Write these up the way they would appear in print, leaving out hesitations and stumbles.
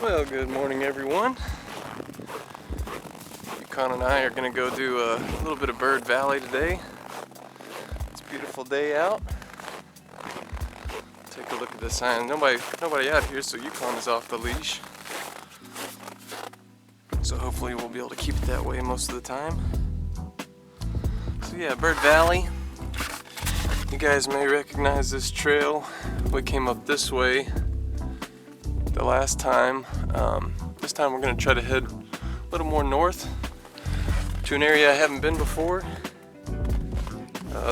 Well, good morning everyone. Yukon and I are going to go do a little bit of Bird Valley today. It's a beautiful day out. Take a look at the sign. Nobody out here, so Yukon is off the leash. So hopefully we'll be able to keep it that way most of the time. So yeah, Bird Valley. You guys may recognize this trail. We came up this way the last time. This time we're going to try to head a little more north to an area I haven't been before.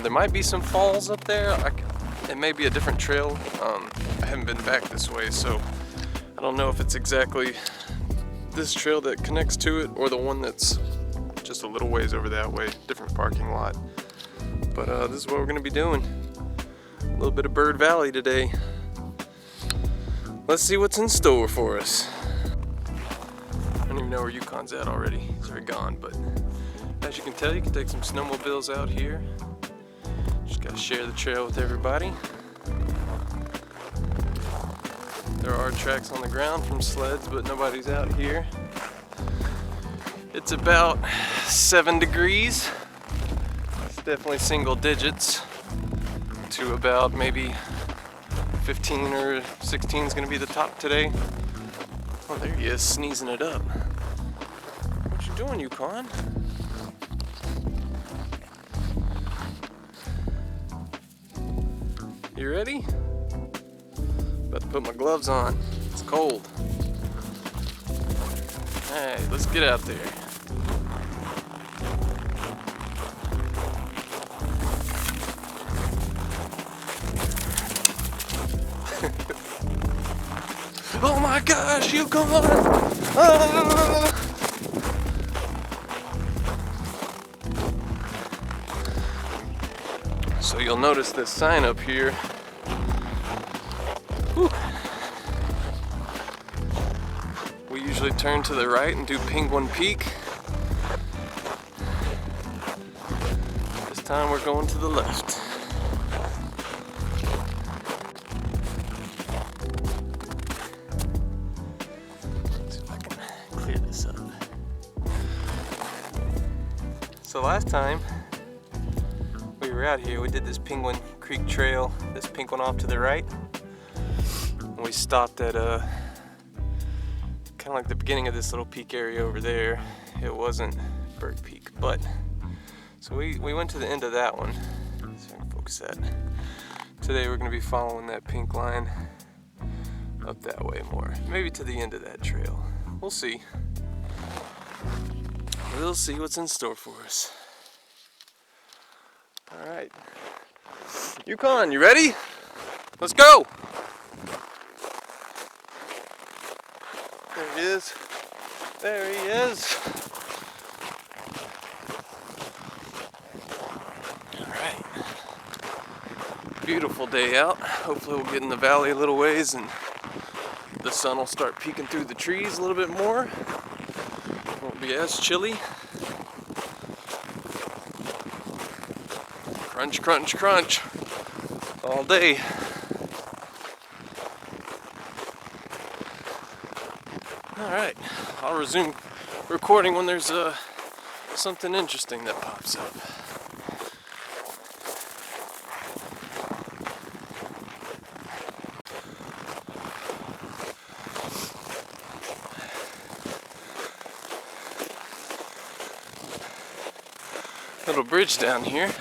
There might be some falls up there. It may be a different trail. I haven't been back this way, so I don't know if it's exactly this trail that connects to it or the one that's just a little ways over that way, different parking lot. But this is what we're going to be doing. A little bit of Bird Valley today. Let's see what's in store for us. I don't even know where Yukon's at already. He's already gone, but as you can tell, you can take some snowmobiles out here. Just gotta share the trail with everybody. There are tracks on the ground from sleds, but nobody's out here. It's about 7 degrees. It's definitely single digits to about maybe 15 or 16 is gonna be the top today. Oh, there he is, sneezing it up. What you doing, Yukon? You ready? About to put my gloves on. It's cold. Hey, let's get out there. Oh my gosh, Yukon! Ah! So you'll notice this sign up here. Whew. We usually turn to the right and do Penguin Peak. This time we're going to the left. So last time we were out here, we did this Penguin Creek Trail, this pink one off to the right. And we stopped at kind of like the beginning of this little peak area over there. It wasn't Bird Peak, but so we went to the end of that one. So I can focus that. Today we're going to be following that pink line up that way more, maybe to the end of that trail. We'll see. We'll see what's in store for us. Alright. Yukon, you ready? Let's go! There he is. There he is. Alright. Beautiful day out. Hopefully we'll get in the valley a little ways and the sun will start peeking through the trees a little bit more. Won't be as chilly. Crunch, crunch, crunch all day. Alright, I'll resume recording when there's something interesting that pops up. Little bridge down here.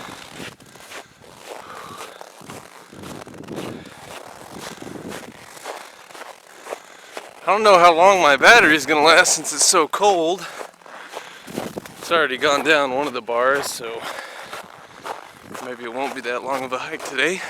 I don't know how long my battery is going to last since it's so cold. It's already gone down one of the bars, so maybe it won't be that long of a hike today.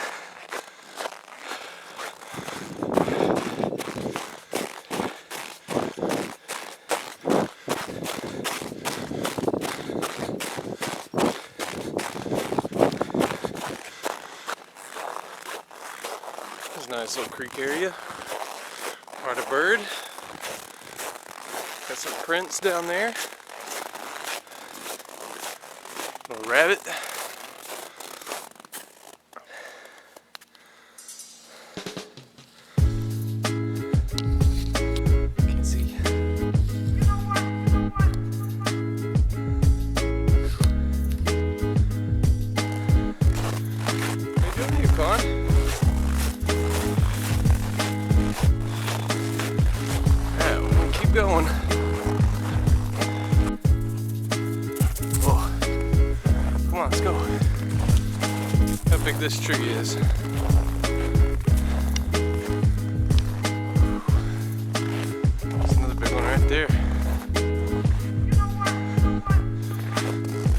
There's a nice little creek area. Part of Bird. Got some prints down there. Little rabbit. Come on, let's go. How big this tree is. There's another big one right there. I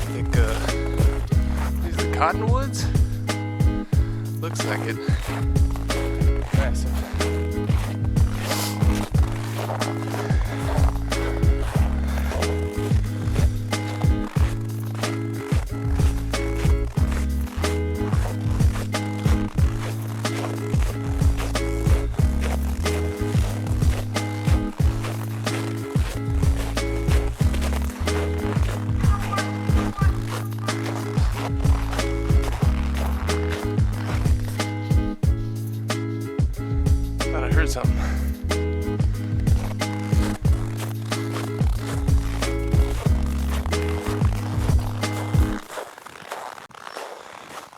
think these are the cottonwoods? Looks like it. Massive. Something.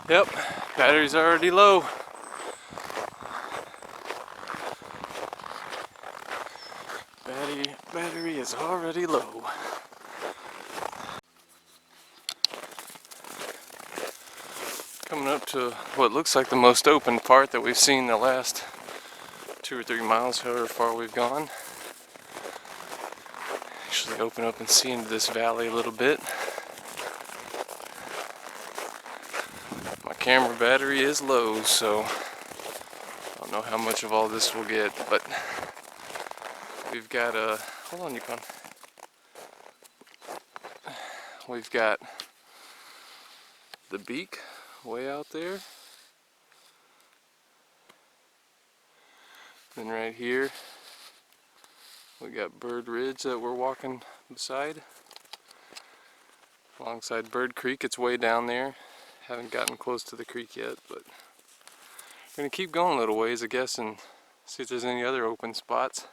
Yep, battery's already low. Battery is already low. Coming up to what looks like the most open part that we've seen the last 2 or 3 miles, however far we've gone. Actually open up and see into this valley a little bit. My camera battery is low, so I don't know how much of all this we'll get, but we've got hold on, Yukon. We've got the beak way out there. Then right here, we got Bird Ridge that we're walking beside. Alongside Bird Creek, it's way down there. Haven't gotten close to the creek yet, but we're gonna keep going a little ways, I guess, and see if there's any other open spots.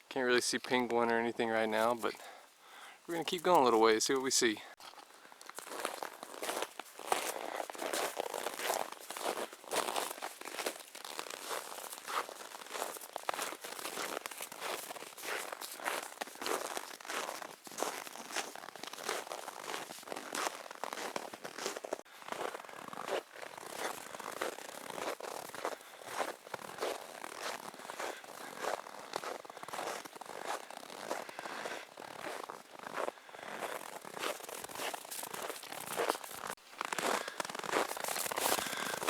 Can't really see penguin or anything right now, but we're gonna keep going a little ways, see what we see.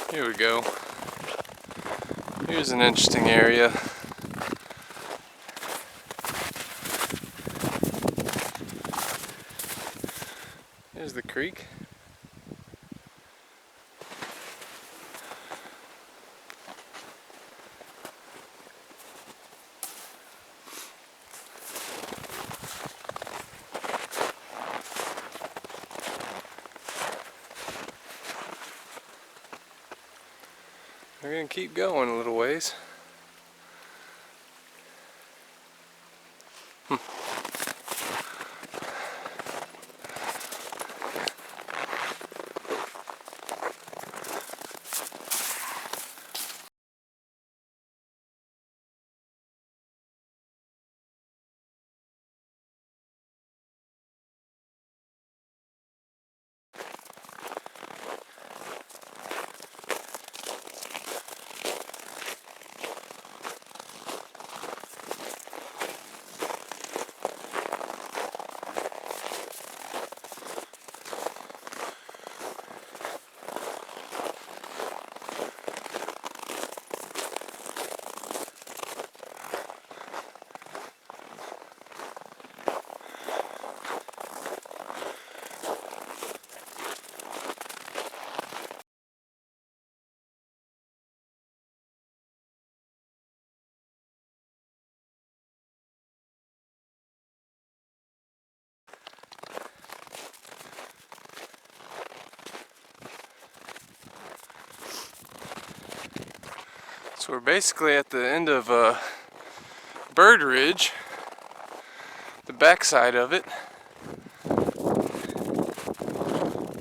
Here we go. Here's an interesting area. There's the creek. We're going to keep going a little ways. So we're basically at the end of Bird Ridge, the backside of it.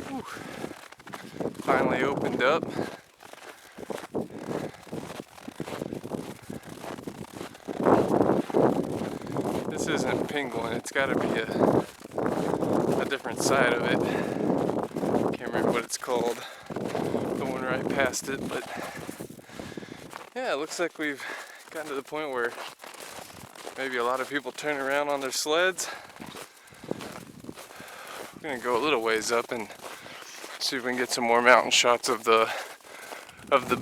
Whew. Finally opened up. This isn't penguin, it's got to be a different side of it. Can't remember what it's called, the one right past it, but yeah, it looks like we've gotten to the point where maybe a lot of people turn around on their sleds. We're gonna go a little ways up and see if we can get some more mountain shots of the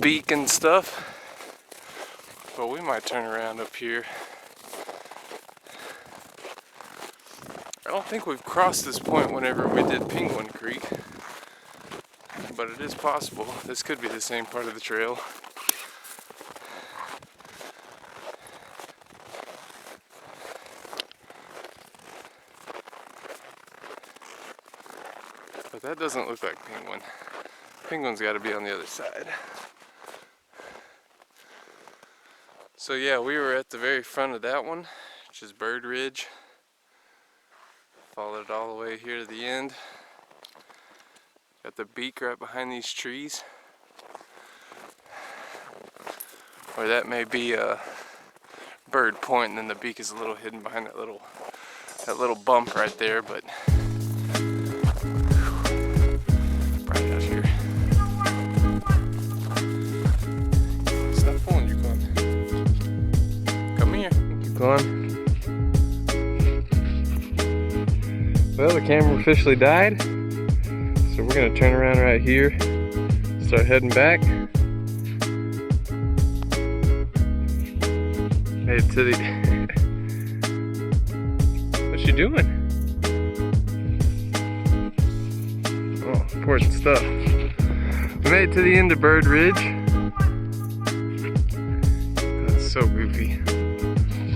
beak and stuff. But we might turn around up here. I don't think we've crossed this point whenever we did Penguin Creek, but it is possible. This could be the same part of the trail. But that doesn't look like Penguin. Penguin's got to be on the other side. So yeah, we were at the very front of that one, which is Bird Ridge. Followed it all the way here to the end. Got the beak right behind these trees. Or that may be a Bird Point, and then the beak is a little hidden behind that little bump right there, but bright out here. Stop pulling, Yukon. Come here, Yukon. Well, the camera officially died, so we're gonna turn around right here, start heading back. Head to the... What you doing? Oh, important stuff. We made it to the end of Bird Ridge. That's so goofy.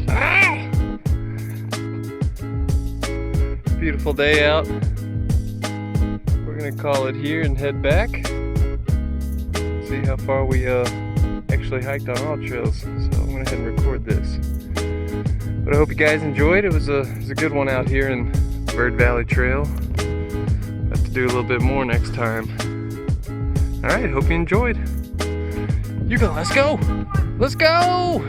Ah! Beautiful day out. We're gonna call it here and head back. See how far we actually hiked on all trails. So I'm gonna head and record this. But I hope you guys enjoyed. It was a good one out here in Bird Valley Trail. Have to do a little bit more next time. All right, hope you enjoyed. Let's go! Let's go!